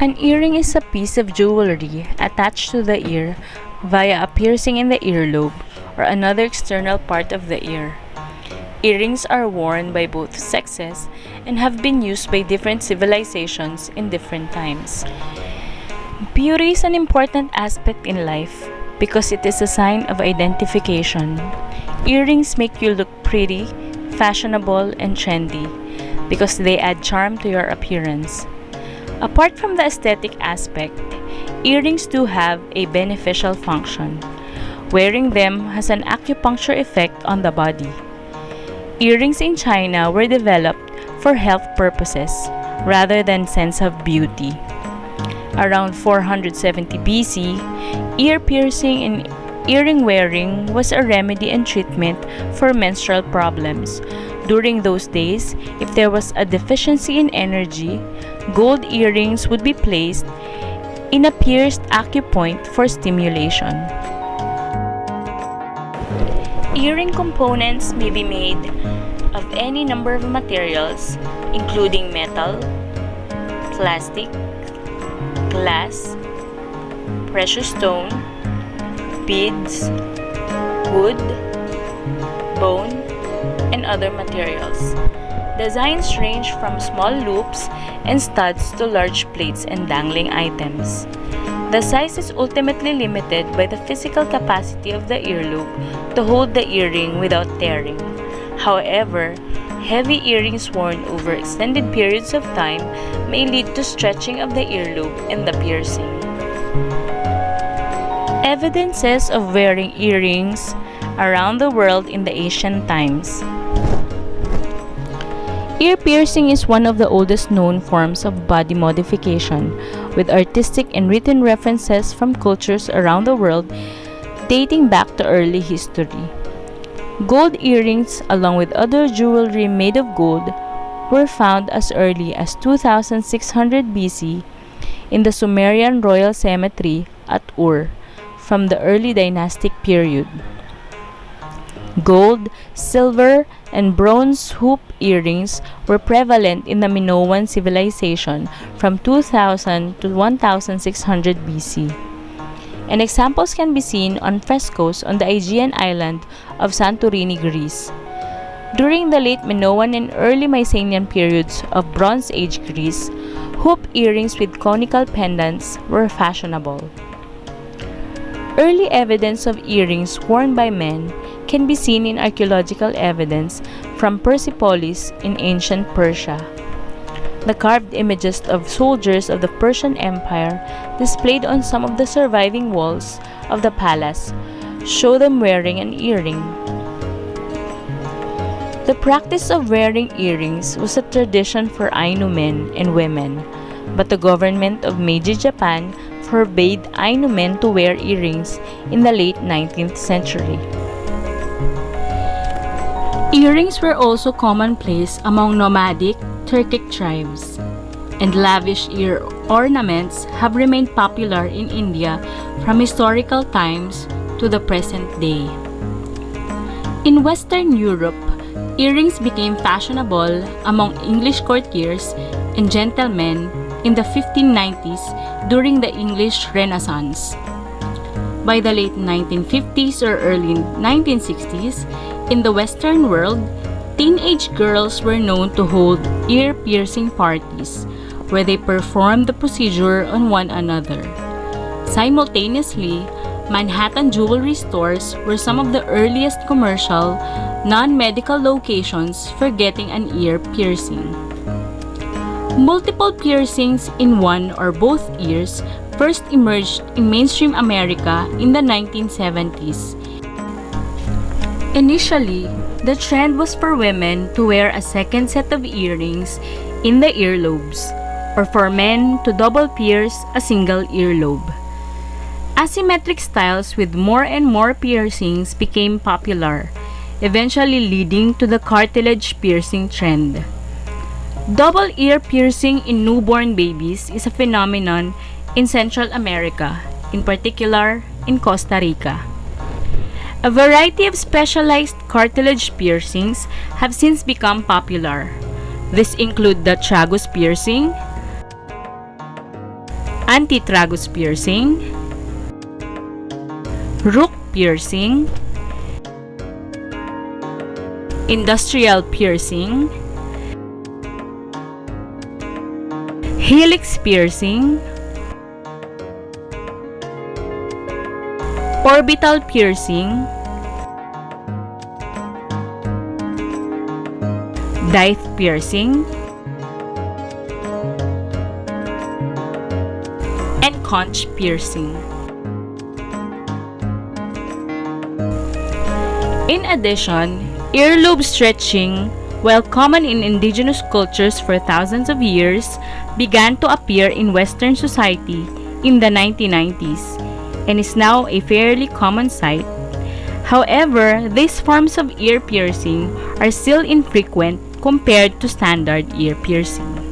An earring is a piece of jewelry attached to the ear via a piercing in the earlobe or another external part of the ear. Earrings are worn by both sexes and have been used by different civilizations in different times. Beauty is an important aspect in life because it is a sign of identification. Earrings make you look pretty, fashionable, and trendy because they add charm to your appearance. Apart from the aesthetic aspect, earrings do have a beneficial function. Wearing them has an acupuncture effect on the body. Earrings in China were developed for health purposes rather than sense of beauty. Around 470 BC, ear piercing and earring wearing was a remedy and treatment for menstrual problems. During those days, if there was a deficiency in energy, gold earrings would be placed in a pierced acupoint for stimulation. Earring components may be made of any number of materials, including metal, plastic, glass, precious stone, beads, wood, bone, and other materials. Designs range from small loops and studs to large plates and dangling items. The size is ultimately limited by the physical capacity of the earlobe to hold the earring without tearing. However, heavy earrings worn over extended periods of time may lead to stretching of the earlobe and the piercing. Evidences of wearing earrings around the world in the ancient times. Ear piercing is one of the oldest known forms of body modification, with artistic and written references from cultures around the world dating back to early history. Gold earrings, along with other jewelry made of gold, were found as early as 2600 BC in the Sumerian royal cemetery at Ur from the early dynastic period. Gold, silver, and bronze hoop earrings were prevalent in the Minoan civilization from 2000 to 1600 BC. And examples can be seen on frescoes on the Aegean island of Santorini, Greece. During the late Minoan and early Mycenaean periods of Bronze Age Greece, hoop earrings with conical pendants were fashionable. Early evidence of earrings worn by men can be seen in archaeological evidence from Persepolis in ancient Persia. The carved images of soldiers of the Persian Empire displayed on some of the surviving walls of the palace show them wearing an earring. The practice of wearing earrings was a tradition for Ainu men and women, but the government of Meiji Japan forbade Ainu men to wear earrings in the late 19th century. Earrings were also commonplace among nomadic Turkic tribes, and lavish ear ornaments have remained popular in India from historical times to the present day. In Western Europe, earrings became fashionable among English courtiers and gentlemen in the 1590s during the English Renaissance. By the late 1950s or early 1960s, in the Western world, teenage girls were known to hold ear-piercing parties where they performed the procedure on one another. Simultaneously, Manhattan jewelry stores were some of the earliest commercial, non-medical locations for getting an ear piercing. Multiple piercings in one or both ears first emerged in mainstream America in the 1970s. Initially, the trend was for women to wear a second set of earrings in the earlobes, or for men to double pierce a single earlobe. Asymmetric styles with more and more piercings became popular, eventually leading to the cartilage piercing trend. Double ear piercing in newborn babies is a phenomenon in Central America, in particular in Costa Rica. A variety of specialized cartilage piercings have since become popular. These include the tragus piercing, antitragus piercing, rook piercing, industrial piercing, helix piercing, orbital piercing, dithe piercing, and conch piercing. In addition, earlobe stretching, while common in indigenous cultures for thousands of years, began to appear in Western society in the 1990s and is now a fairly common sight. However, these forms of ear piercing are still infrequent compared to standard ear piercing.